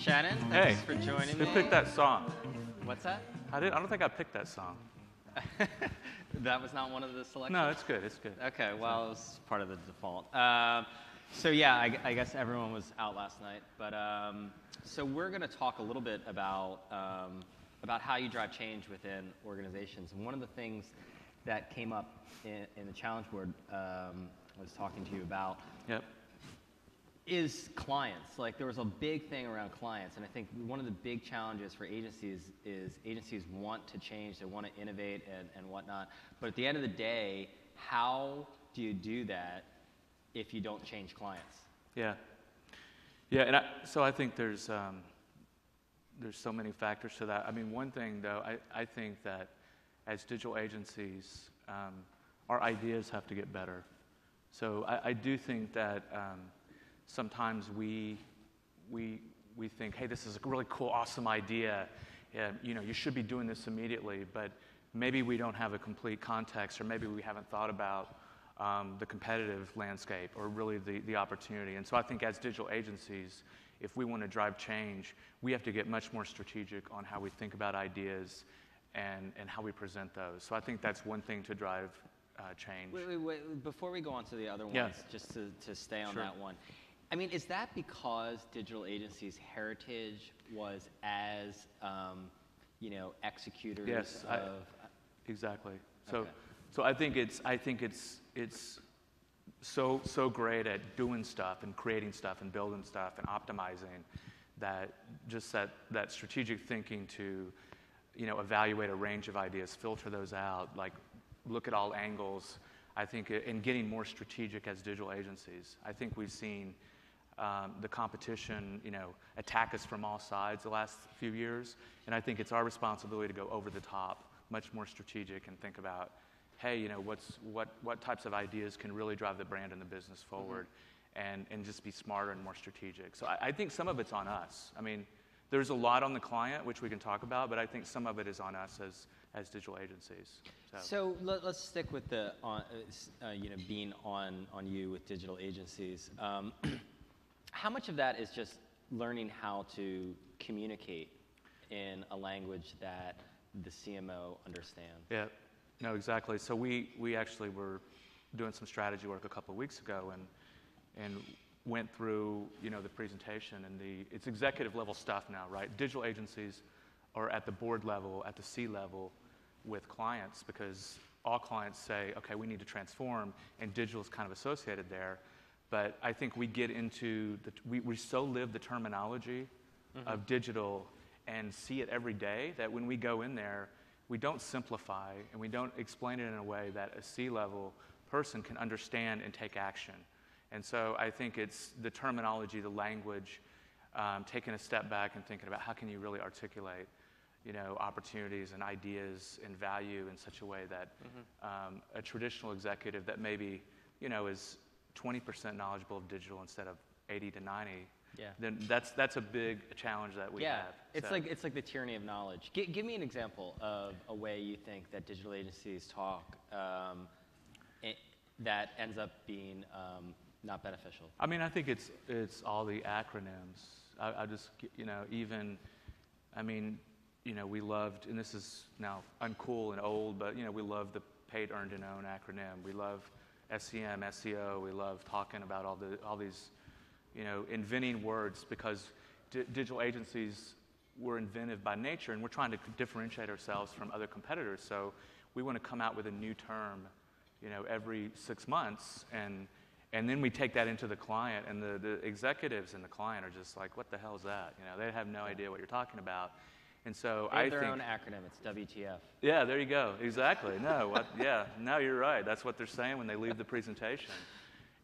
Shannon, Hey, thanks for joining who me. picked that song? What's that? I don't think I picked that song. That was not one of the selections? No, it's good. It's good. Okay, well, it was part of the default. So yeah, I guess everyone was out last night. But so we're going to talk a little bit about how you drive change within organizations. And one of the things that came up in the challenge board I was talking to you about Yep. is clients. Like, there was a big thing around clients, and I think one of the big challenges for agencies is agencies want to change, they want to innovate and whatnot, but at the end of the day, how do you do that if you don't change clients? Yeah. Yeah, and so I think there's so many factors to that. I mean, one thing though, I think that as digital agencies, our ideas have to get better. So I do think that sometimes we think, hey, this is a really cool, awesome idea. You should be doing this immediately, but maybe we don't have a complete context, or maybe we haven't thought about the competitive landscape or really the opportunity. And so I think as digital agencies, if we want to drive change, we have to get much more strategic on how we think about ideas and how we present those. So I think that's one thing to drive change. Wait. Before we go on to the other ones, Yeah. just to stay on Sure. that one. I mean, is that because digital agencies' heritage was as, executors Yes, of... Exactly. Okay. So I think it's so great at doing stuff and creating stuff and building stuff and optimizing that just that strategic thinking to evaluate a range of ideas, filter those out, like look at all angles. I think in getting more strategic as digital agencies, I think we've seen the competition, attack us from all sides the last few years, and I think it's our responsibility to go over the top, much more strategic, and think about, hey, what types of ideas can really drive the brand and the business forward, and just be smarter and more strategic. So I think some of it's on us. I mean, there's a lot on the client, which we can talk about, but I think some of it is on us as digital agencies. So let's stick with the being on you with digital agencies. How much of that is just learning how to communicate in a language that the CMO understands? Yeah, no, exactly. So we actually were doing some strategy work a couple of weeks ago and went through the presentation, and it's executive level stuff now, right? Digital agencies are at the board level, at the C level with clients, because all clients say, okay, we need to transform, and digital is kind of associated there. But I think we get into we so live the terminology of digital and see it every day that when we go in there, we don't simplify and we don't explain it in a way that a C-level person can understand and take action. And so I think it's the terminology, the language, taking a step back and thinking about how can you really articulate opportunities and ideas and value in such a way that a traditional executive that maybe is 20% knowledgeable of digital instead of 80 to 90, then that's a big challenge that we have. It's like the tyranny of knowledge. Give me an example of a way you think that digital agencies talk that ends up being not beneficial. I mean, I think it's all the acronyms. I just we loved, and this is now uncool and old, but we love the paid, earned, and owned acronym. We love SEM, SEO. We love talking about all these, inventing words, because digital agencies were inventive by nature, and we're trying to differentiate ourselves from other competitors. So we want to come out with a new term, every 6 months, and then we take that into the client, and the executives and the client are just like, what the hell is that? They have no idea what you're talking about. And so they have their own acronym. It's WTF. Yeah, there you go. Exactly. No, you're right. That's what they're saying when they leave the presentation.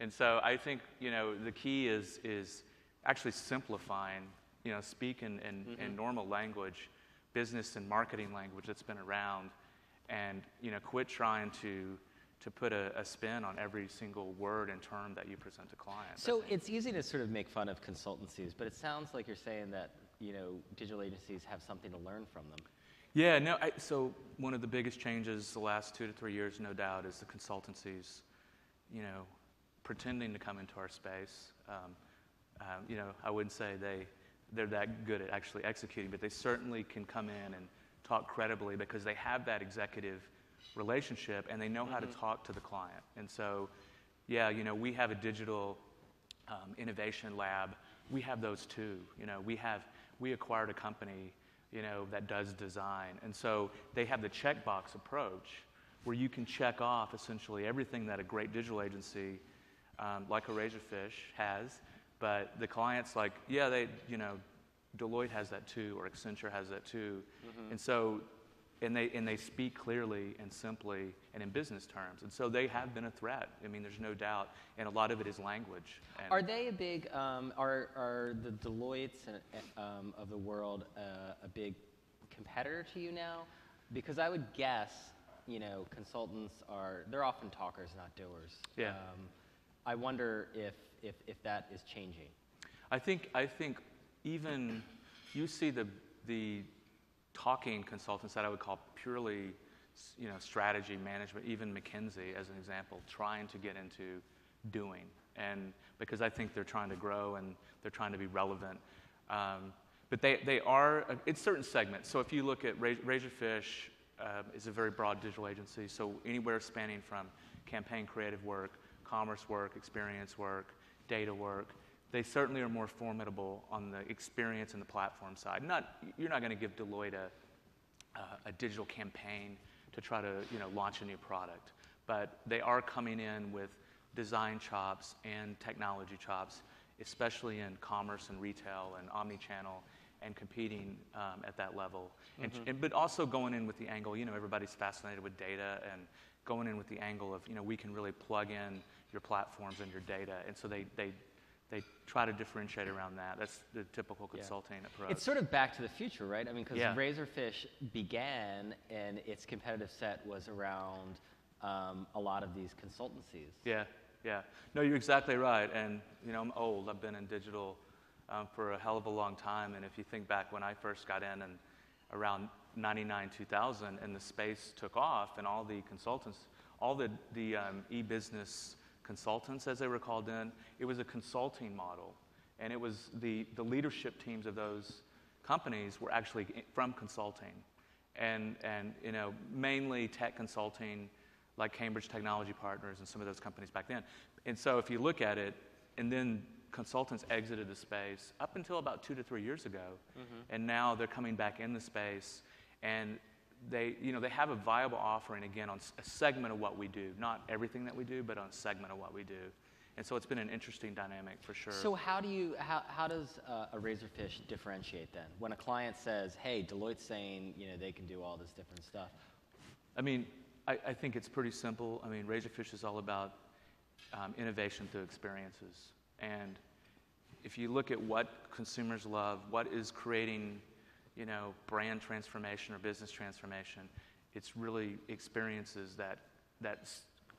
And so I think the key is actually simplifying. Speak in normal language, business and marketing language that's been around, and quit trying to put a spin on every single word and term that you present to clients. So it's easy to sort of make fun of consultancies, but it sounds like you're saying that digital agencies have something to learn from them. Yeah, no. So one of the biggest changes the last 2 to 3 years, no doubt, is the consultancies, pretending to come into our space. I wouldn't say they're that good at actually executing, but they certainly can come in and talk credibly because they have that executive relationship and they know how to talk to the client. And so, yeah, you know, we have a digital innovation lab. We have those too. You know, we acquired a company, you know, that does design. And so they have the checkbox approach where you can check off essentially everything that a great digital agency like a Razorfish has, but the client's like, yeah, they, you know, Deloitte has that too, or Accenture has that too. And so, and they speak clearly and simply and in business terms. And so they have been a threat. I mean, there's no doubt. And a lot of it is language. And are they a big, are the Deloittes of the world a big competitor to you now? Because I would guess, you know, consultants they're often talkers, not doers. Yeah. I wonder if that is changing. I think even you see the talking consultants that I would call purely, you know, strategy management, even McKinsey as an example, trying to get into doing, and because I think they're trying to grow and they're trying to be relevant. But they are in certain segments. So if you look at Razorfish, is a very broad digital agency. So anywhere spanning from campaign creative work, commerce work, experience work, data work. They certainly are more formidable on the experience and the platform side. You're not going to give Deloitte a digital campaign to try to, you know, launch a new product, but they are coming in with design chops and technology chops, especially in commerce and retail and omni-channel, and competing at that level. But also going in with the angle, you know, everybody's fascinated with data, and going in with the angle of, you know, we can really plug in your platforms and your data, and so they try to differentiate around that. That's the typical consulting approach. It's sort of back to the future, right? I mean, because Yeah. Razorfish began and its competitive set was around a lot of these consultancies. Yeah, yeah. No, you're exactly right. And, you know, I'm old. I've been in digital for a hell of a long time. And if you think back when I first got in and around 99, 2000, and the space took off, and all the consultants, all the e-business consultants, as they were called in, it was a consulting model. And it was the leadership teams of those companies were actually from consulting. And you know, mainly tech consulting, like Cambridge Technology Partners and some of those companies back then. And so if you look at it, and then consultants exited the space up until about 2 to 3 years ago, and now they're coming back in the space, and they have a viable offering again on a segment of what we do, not everything that we do, but on a segment of what we do. And so it's been an interesting dynamic for sure. So how does a Razorfish differentiate then? When a client says, hey, Deloitte's saying, you know, they can do all this different stuff. I mean, I think it's pretty simple. I mean, Razorfish is all about innovation through experiences. And if you look at what consumers love, what is creating, you know, brand transformation or business transformation, it's really experiences that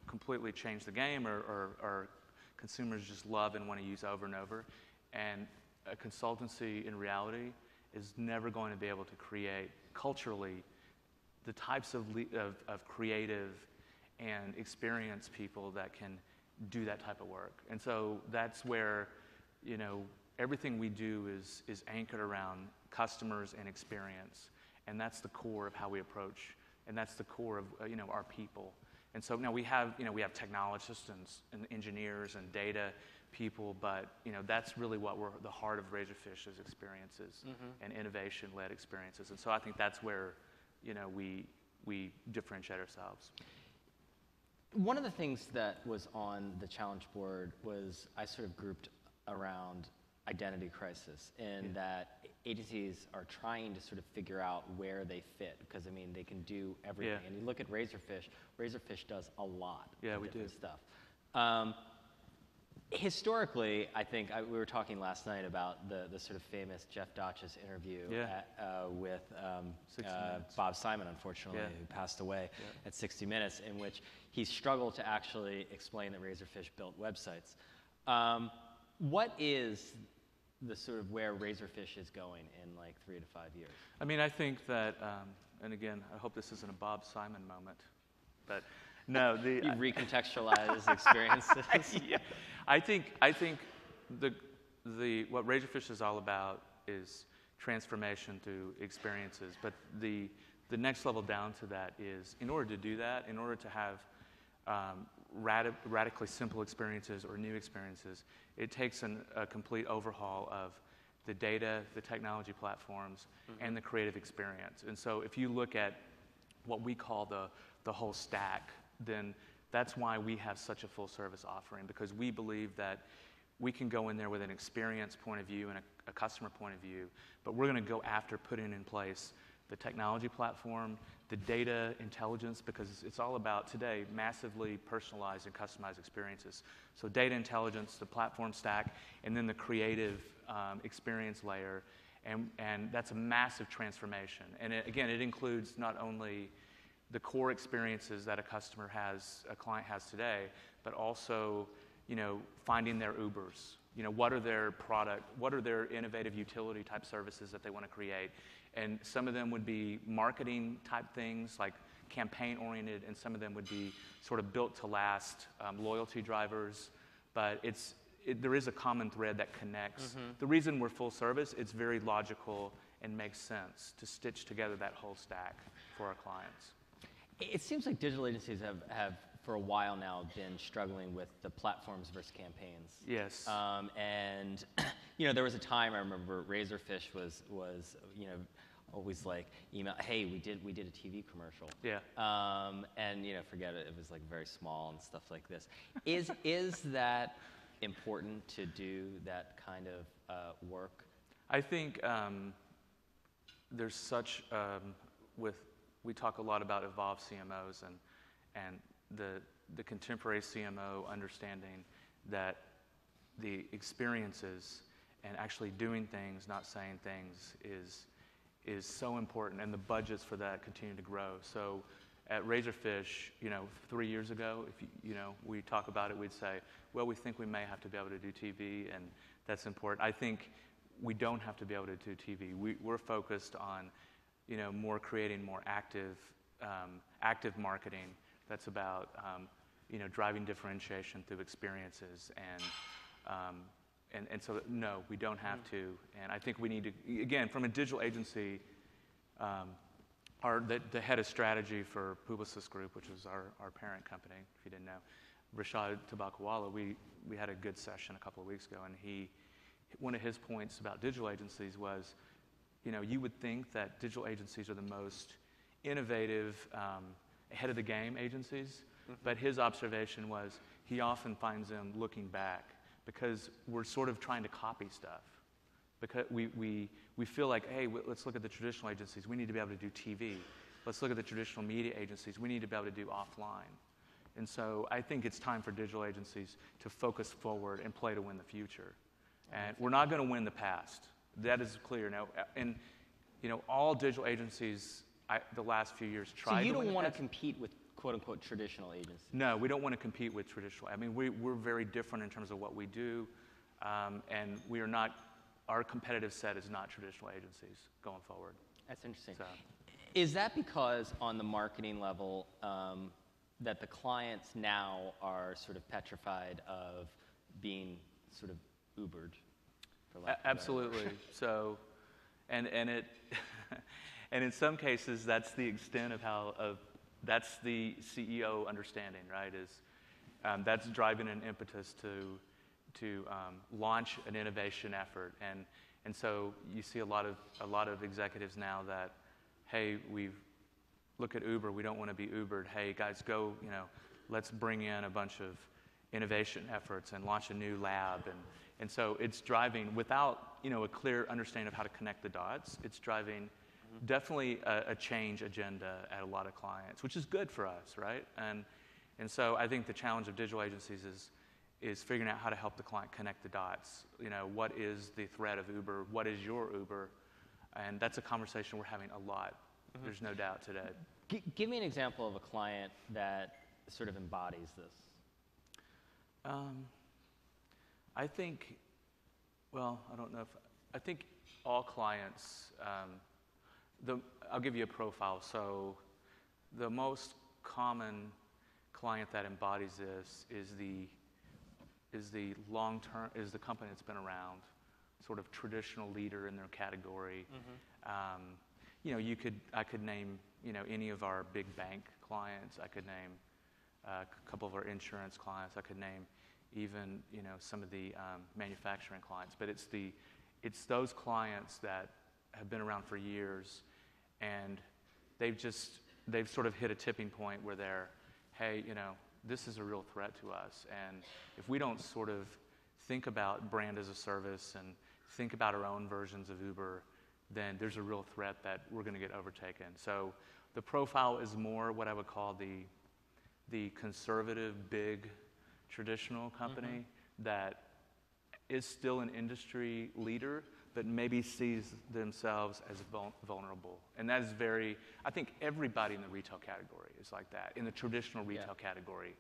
completely change the game, or consumers just love and want to use over and over. And a consultancy in reality is never going to be able to create culturally the types of creative and experienced people that can do that type of work. And so that's where, you know, everything we do is anchored around customers and experience. And that's the core of how we approach, and that's the core of, you know, our people. And so now we have technologists and engineers and data people, but, you know, that's really what the heart of Razorfish is, experiences and innovation-led experiences. And so I think that's where, you know, we differentiate ourselves. One of the things that was on the challenge board was I sort of grouped around identity crisis, and that agencies are trying to sort of figure out where they fit, because I mean they can do everything. And you look at Razorfish. Razorfish does a lot of different stuff. Historically, I think we were talking last night about the sort of famous Jeff Dodges interview with Bob Simon, unfortunately, who passed away at 60 Minutes, in which he struggled to actually explain that Razorfish built websites. What is the sort of where Razorfish is going in like 3 to 5 years? I mean, I think that, and again, I hook this isn't a Bob Simon moment, but no, you recontextualize experiences. Yeah, I think what Razorfish is all about is transformation through experiences. But the next level down to that is, in order to do that, in order to have radically simple experiences or new experiences, it takes a complete overhaul of the data, the technology platforms, and the creative experience. And so if you look at what we call the whole stack, then that's why we have such a full service offering, because we believe that we can go in there with an experience point of view and a customer point of view, but we're going to go after putting in place the technology platform, the data intelligence, because it's all about today massively personalized and customized experiences. So data intelligence, the platform stack, and then the creative experience layer, and that's a massive transformation. And again, it includes not only the core experiences that a client has today, but also, finding their Ubers. What are their innovative utility type services that they want to create? And some of them would be marketing type things, like campaign oriented, and some of them would be sort of built to last loyalty drivers. But there is a common thread that connects. The reason we're full service, it's very logical and makes sense to stitch together that whole stack for our clients. It seems like digital agencies have for a while now been struggling with the platforms versus campaigns. Yes. And there was a time I remember Razorfish was always like email, hey, we did a TV commercial. Yeah. And forget it was like very small and stuff like this. Is that important to do that kind of work? I think there's such we talk a lot about evolved CMOs and the contemporary CMO understanding that the experiences and actually doing things, not saying things, is so important, and the budgets for that continue to grow. So at Razorfish, 3 years ago, if we talk about it, we'd say, well, we think we may have to be able to do TV, and that's important. I think we don't have to be able to do TV. We're focused on creating more active marketing that's about driving differentiation through experiences, and so no, we don't have to. And I think we need to, again, from a digital agency, the head of strategy for Publicis Group, which is our parent company, if you didn't know, Rashad Tabakawala, we had a good session a couple of weeks ago, and one of his points about digital agencies was, you would think that digital agencies are the most innovative, ahead of the game agencies, but his observation was he often finds them looking back because we're sort of trying to copy stuff. Because we feel like, hey, let's look at the traditional agencies. We need to be able to do TV. Let's look at the traditional media agencies. We need to be able to do offline. And so I think it's time for digital agencies to focus forward and play to win the future. And we're not going to win the past. That is clear now. And all digital agencies the last few years tried. So you don't want to compete with quote unquote traditional agencies? No, we don't want to compete with traditional. I mean, we're very different in terms of what we do, and we are not. Our competitive set is not traditional agencies going forward. That's interesting. So. Is that because on the marketing level that the clients now are sort of petrified of being sort of Ubered? For lack of absolutely. So, and it, and in some cases that's the extent of that's the CEO understanding, right? Is that's driving an impetus to launch an innovation effort, and so you see a lot of executives now that, hey, look at Uber, we don't want to be Ubered. Hey guys, go, let's bring in a bunch of innovation efforts and launch a new lab, and so it's driving without a clear understanding of how to connect the dots. It's driving definitely a change agenda at a lot of clients, which is good for us, right? And so I think the challenge of digital agencies is figuring out how to help the client connect the dots. What is the threat of Uber? What is your Uber? And that's a conversation we're having a lot. There's no doubt today. Give me an example of a client that sort of embodies this. I think, I don't know I think all clients, I'll give you a profile. So the most common client that embodies this is the long-term, is the company that's been around. sort of traditional leader in their category. Mm-hmm. I could name, any of our big bank clients. I could name a couple of our insurance clients. I could name even, some of the manufacturing clients. But it's those clients that have been around for years, and they've sort of hit a tipping point where they're, hey, this is a real threat to us. And if we don't sort of think about brand as a service and think about our own versions of Uber, then there's a real threat that we're going to get overtaken. So the profile is more what I would call the conservative, big, traditional company that is still an industry leader, but maybe sees themselves as vulnerable. And that is I think everybody in the retail category is like that. In the traditional retail category,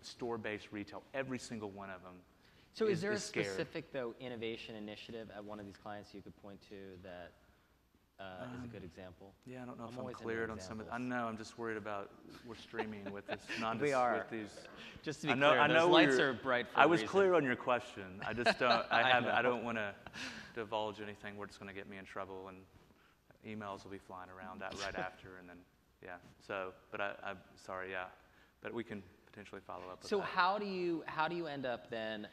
store-based retail, every single one of them. So is there a scared. specific, though, innovation initiative at one of these clients you could point to that is a good example? Yeah, I don't know if I'm always cleared into on some of examples. I know, I'm just worried about, we're streaming with this. We are. With these. Just to be clear, those lights are bright for a I was reason. clear on your question. I just don't, I don't want to know. divulge anything where it's going to get me in trouble, and emails will be flying around that right after, and then, yeah. So, but I'm sorry, yeah. But we can potentially follow up with So that. how do you end up then,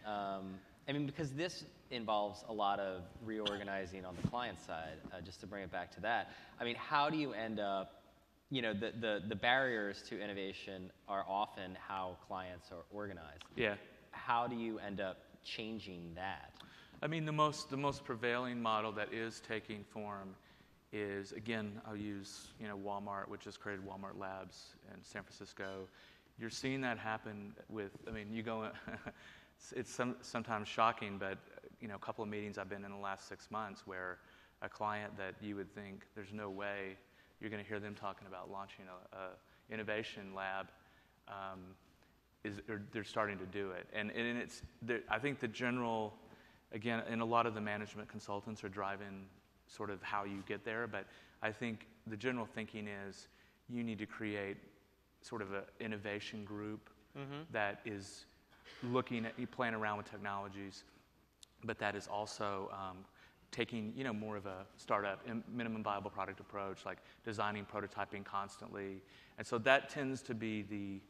because this involves a lot of reorganizing on the client side, just to bring it back to that. How do you end up, the barriers to innovation are often how clients are organized. Yeah. How do you end up changing that? The most prevailing model that is taking form is, again, I'll use, Walmart, which has created Walmart Labs in San Francisco. You're seeing that happen with, you go, it's sometimes shocking, but, a couple of meetings I've been in the last 6 months where a client that you would think there's no way you're going to hear them talking about launching a innovation lab, they're starting to do it. And I think the general, again, and a lot of the management consultants are driving sort of how you get there, but I think the general thinking is you need to create sort of an innovation group that is playing around with technologies, but that is also taking, more of a startup, minimum viable product approach, like designing, prototyping constantly. And so that tends to be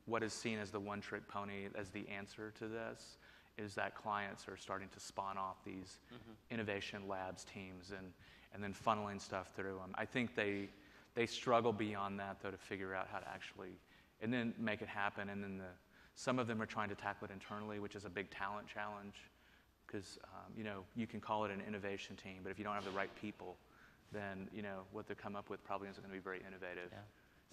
what is seen as the one-trick pony as the answer to this, is that clients are starting to spawn off these innovation labs teams and then funneling stuff through them. I think they struggle beyond that, though, to figure out how to actually, and then make it happen. And then some of them are trying to tackle it internally, which is a big talent challenge, because you can call it an innovation team, but if you don't have the right people, then what they come up with probably isn't going to be very innovative. Yeah.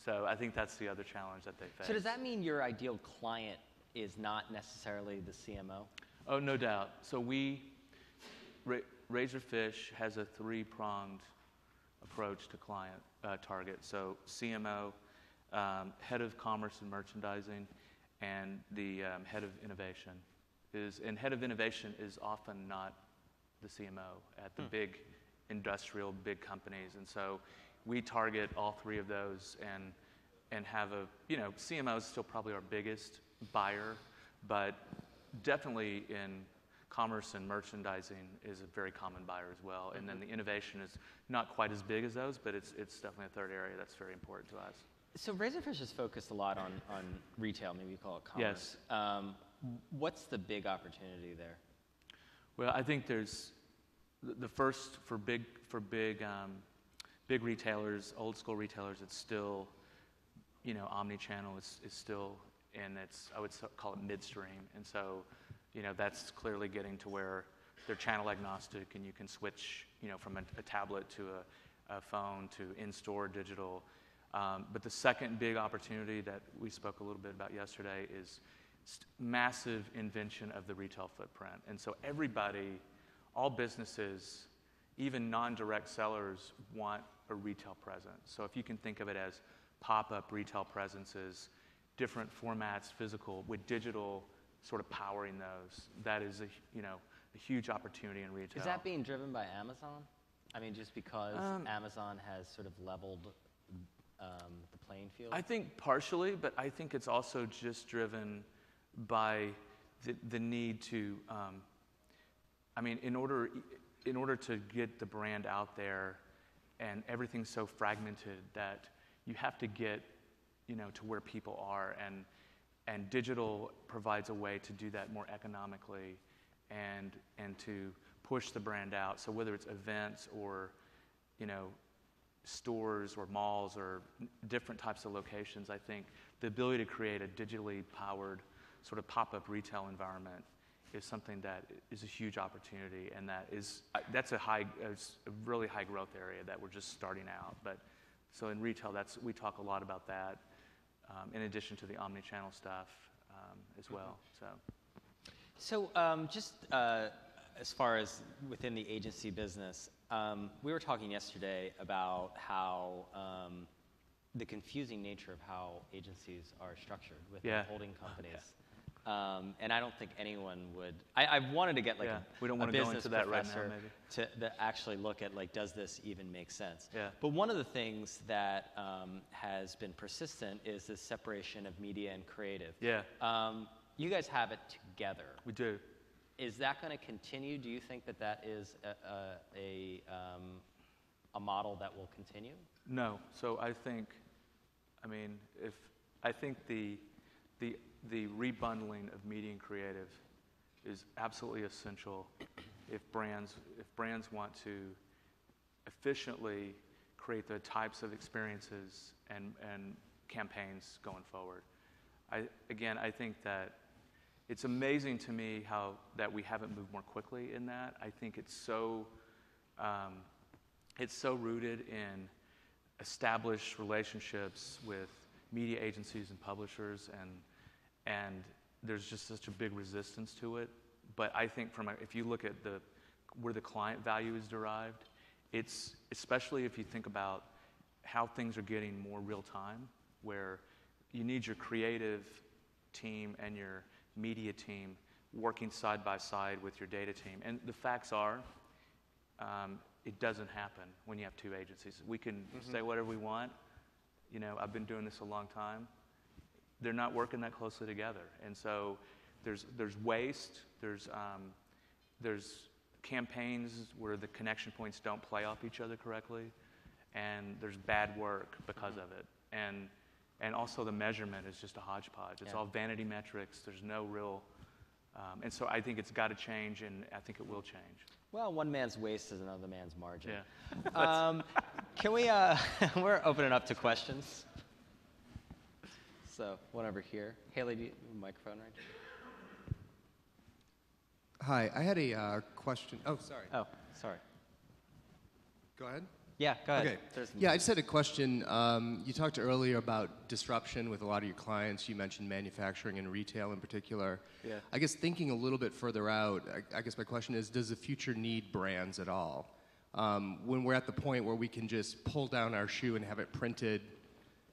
So I think that's the other challenge that they face. So does that mean your ideal client is not necessarily the CMO? Oh, no doubt. So Razorfish has a three-pronged approach to client target. So CMO, head of commerce and merchandising, and the head of innovation. And head of innovation is often not the CMO at the big industrial, big companies. And so we target all three of those and have CMO is still probably our biggest buyer, but definitely in commerce and merchandising is a very common buyer as well. And then the innovation is not quite as big as those, but it's definitely a third area that's very important to us. So Razorfish is focused a lot on retail, maybe you call it commerce. Yes. What's the big opportunity there? Well, I think there's the first for big retailers, old school retailers. It's still, omni-channel is still, and I would call it midstream. And so, that's clearly getting to where they're channel agnostic, and you can switch, from a tablet to a phone to in-store digital. But the second big opportunity that we spoke a little bit about yesterday is massive invention of the retail footprint. And so everybody, all businesses, even non-direct sellers, want a retail presence. So if you can think of it as pop-up retail presences, different formats, physical, with digital sort of powering those, that is a huge opportunity in retail. Is that being driven by Amazon? Just because Amazon has sort of leveled the playing field? I think partially, but I think it's also just driven by the need to I mean, in order to get the brand out there, and everything's so fragmented that you have to get, to where people are, and digital provides a way to do that more economically, and to push the brand out. So whether it's events or, stores or malls or different types of locations, I think the ability to create a digitally powered sort of pop-up retail environment is something that is a huge opportunity, and that's a really high growth area that we're just starting out. But so in retail, we talk a lot about that, in addition to the omni-channel stuff as well. So just as far as within the agency business, we were talking yesterday about how the confusing nature of how agencies are structured with holding companies. And I don't think anyone would. I wanted to get like we don't a want to go business into that right professor now, to actually look at, like, does this even make sense? Yeah. But one of the things that has been persistent is this separation of media and creative. Yeah. You guys have it together. We do. Is that going to continue? Do you think that is a model that will continue? No. So I think the rebundling of media and creative is absolutely essential if brands want to efficiently create the types of experiences and campaigns going forward. I think that it's amazing to me that we haven't moved more quickly in that. I think it's so rooted in established relationships with media agencies and publishers, and there's just such a big resistance to it. But I think if you look at where the client value is derived, it's especially if you think about how things are getting more real time, where you need your creative team and your media team working side by side with your data team. And the facts are, it doesn't happen when you have two agencies. We can say whatever we want. I've been doing this a long time. They're not working that closely together, and so there's waste. There's campaigns where the connection points don't play off each other correctly, and there's bad work because of it. And also the measurement is just a hodgepodge. It's all vanity metrics. There's no real, and so I think it's got to change, and I think it will change. Well, one man's waste is another man's margin. Yeah. Can we, we're opening up to questions. So, one over here. Haley, do you have a microphone right here? Hi, I had a question. Oh, sorry. Oh, sorry. Go ahead. Yeah, go ahead. Okay. Yeah, I just had a question. You talked earlier about disruption with a lot of your clients. You mentioned manufacturing and retail in particular. Yeah. I guess thinking a little bit further out, I guess my question is, does the future need brands at all? When we're at the point where we can just pull down our shoe and have it printed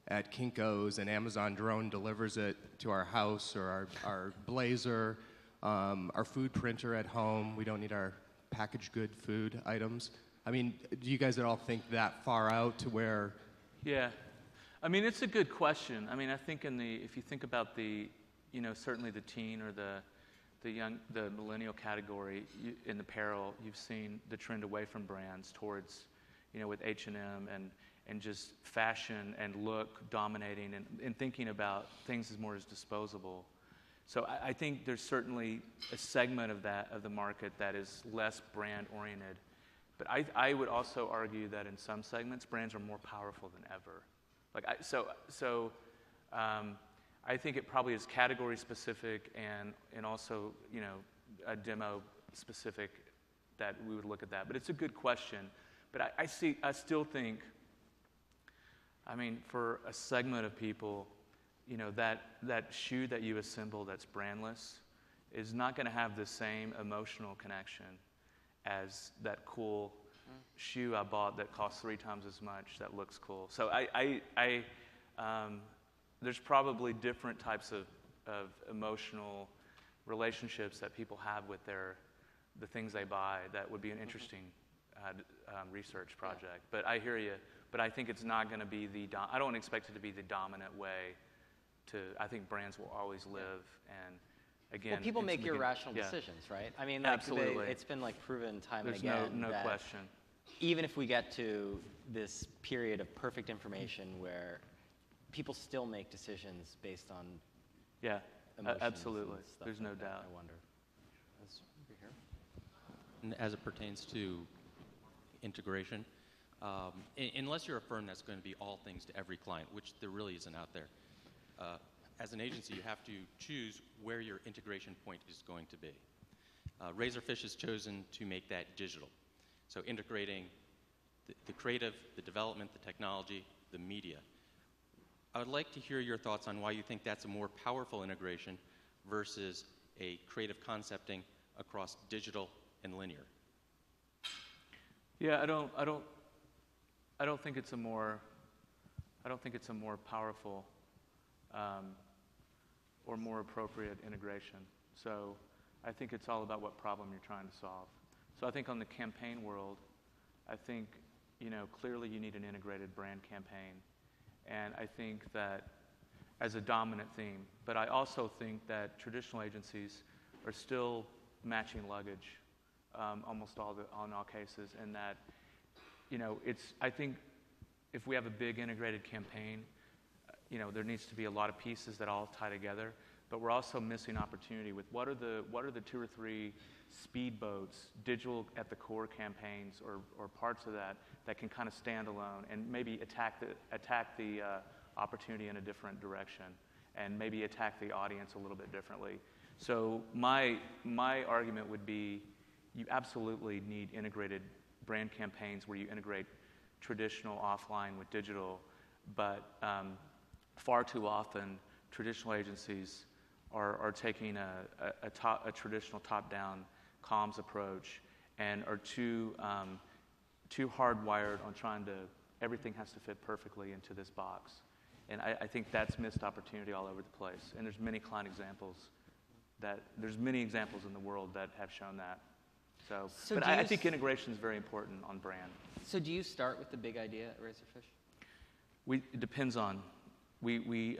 at Kinko's and Amazon drone delivers it to our house, or our blazer, our food printer at home, we don't need our packaged good food items. I mean, do you guys at all think that far out to where? Yeah, I mean, it's a good question. I mean, I think if you think about certainly the teen or the millennial category in apparel, you've seen the trend away from brands towards, with H&M and just fashion and look dominating, and thinking about things as more as disposable. So I think there's certainly a segment of the market that is less brand oriented. But I would also argue that in some segments, brands are more powerful than ever. I think it probably is category specific and also a demo specific that we would look at that. But it's a good question. But I still think, I mean, for a segment of people, that shoe that you assemble that's brandless is not going to have the same emotional connection as that cool shoe I bought that costs 3 times as much that looks cool. So there's probably different types of emotional relationships that people have with the things they buy that would be an interesting research project. But I hear you. But I think it's not going to be I don't expect it to be the dominant way I think brands will always live again. Well, people make instantly irrational yeah. decisions, right? I mean, like, Absolutely. it's been like proven time There's and again no that question. even if we get to this period of perfect information where people still make decisions based on Yeah, emotions absolutely. and stuff There's like no that, doubt. I wonder. That's over here. And as it pertains to integration, unless you're a firm that's going to be all things to every client, which there really isn't out there, as an agency, you have to choose where your integration point is going to be. Razorfish has chosen to make that digital. So integrating the creative, the development, the technology, the media. I would like to hear your thoughts on why you think that's a more powerful integration versus a creative concepting across digital and linear. Yeah, I don't think it's a more powerful or more appropriate integration. So I think it's all about what problem you're trying to solve. So I think on the campaign world, I think, clearly you need an integrated brand campaign. And I think that as a dominant theme, but I also think that traditional agencies are still matching luggage almost in all cases, and that, I think if we have a big integrated campaign, there needs to be a lot of pieces that all tie together, but we're also missing opportunity with what are the 2 or 3 speedboats, digital at the core campaigns or parts of that can kind of stand alone and maybe attack the opportunity in a different direction and maybe attack the audience a little bit differently. So my argument would be you absolutely need integrated brand campaigns where you integrate traditional offline with digital, but far too often traditional agencies are taking a traditional top-down comms approach and are too hardwired on trying to, everything has to fit perfectly into this box. And I think that's missed opportunity all over the place. And there's many client examples there's many examples in the world that have shown that. So but I think integration is very important on brand. So do you start with the big idea at Razorfish? It depends on, we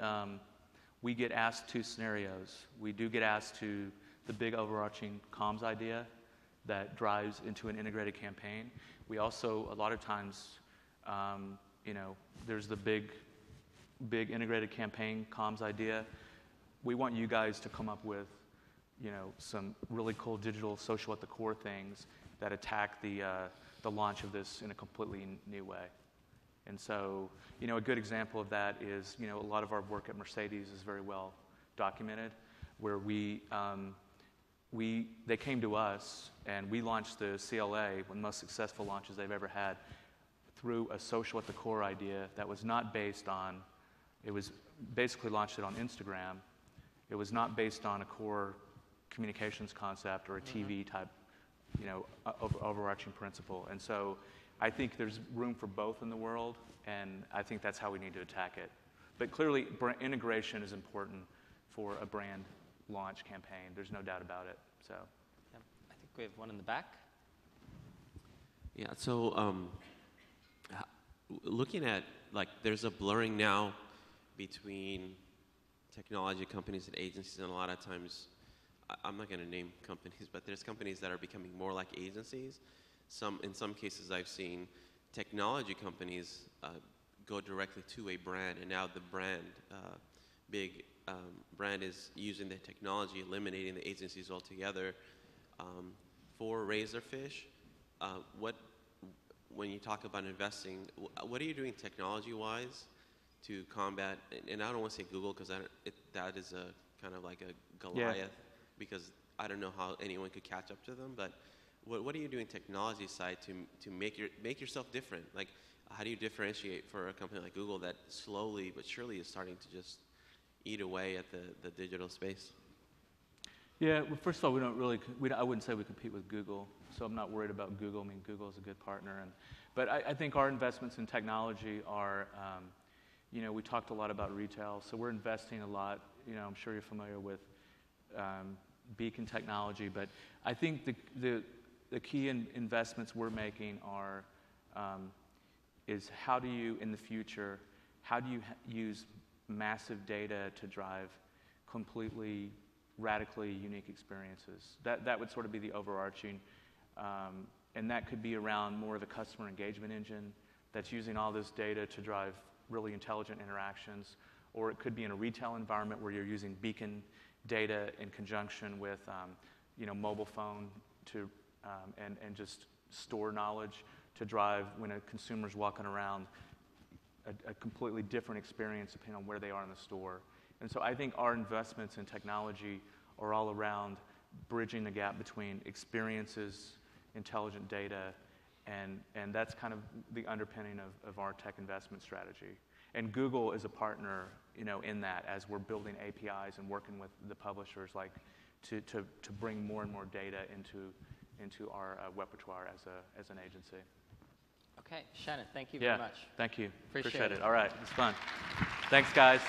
get asked 2 scenarios. We do get asked to the big overarching comms idea that drives into an integrated campaign. We also, a lot of times, there's the big integrated campaign comms idea. We want you guys to come up with, some really cool digital social at the core things that attack the launch of this in a completely new way. And so, a good example of that is, a lot of our work at Mercedes is very well documented, where they came to us and we launched the CLA, one of the most successful launches they've ever had, through a social at the core idea that was not based on, it was basically launched it on Instagram. It was not based on a core communications concept or a TV type, overarching principle. And so I think there's room for both in the world, and I think that's how we need to attack it. But clearly, integration is important for a brand launch campaign. There's no doubt about it. So, yeah. I think we have one in the back. Yeah, so looking at, there's a blurring now between technology companies and agencies, and a lot of times, I'm not going to name companies, but there's companies that are becoming more like agencies. In some cases, I've seen technology companies go directly to a brand, and now the brand, brand is using the technology, eliminating the agencies altogether. For Razorfish, when you talk about investing, what are you doing technology-wise to combat? And I don't want to say Google because that is a kind of like a Goliath, because I don't know how anyone could catch up to them. But what are you doing technology side to make yourself different? Like, how do you differentiate for a company like Google that slowly but surely is starting to just eat away at the digital space? yeah, well, first of all, I wouldn't say we compete with Google, so I'm not worried about Google. I mean, Google is a good partner. But I think our investments in technology are, we talked a lot about retail, so we're investing a lot. I'm sure you're familiar with Beacon technology, but I think the key investments we're making are, is how do you, in the future, how do you use massive data to drive completely radically unique experiences. That would sort of be the overarching, and that could be around more of the customer engagement engine that's using all this data to drive really intelligent interactions, or it could be in a retail environment where you're using beacon data in conjunction with mobile phone to and just store knowledge to drive when a consumer's walking around a completely different experience depending on where they are in the store. And so I think our investments in technology are all around bridging the gap between experiences, intelligent data, and that's kind of the underpinning of our tech investment strategy. And Google is a partner, in that as we're building APIs and working with the publishers, like to bring more and more data into our repertoire as an agency. Okay, Shannon, thank you very much. Thank you. Appreciate it. All right, it's fun. Thanks, guys.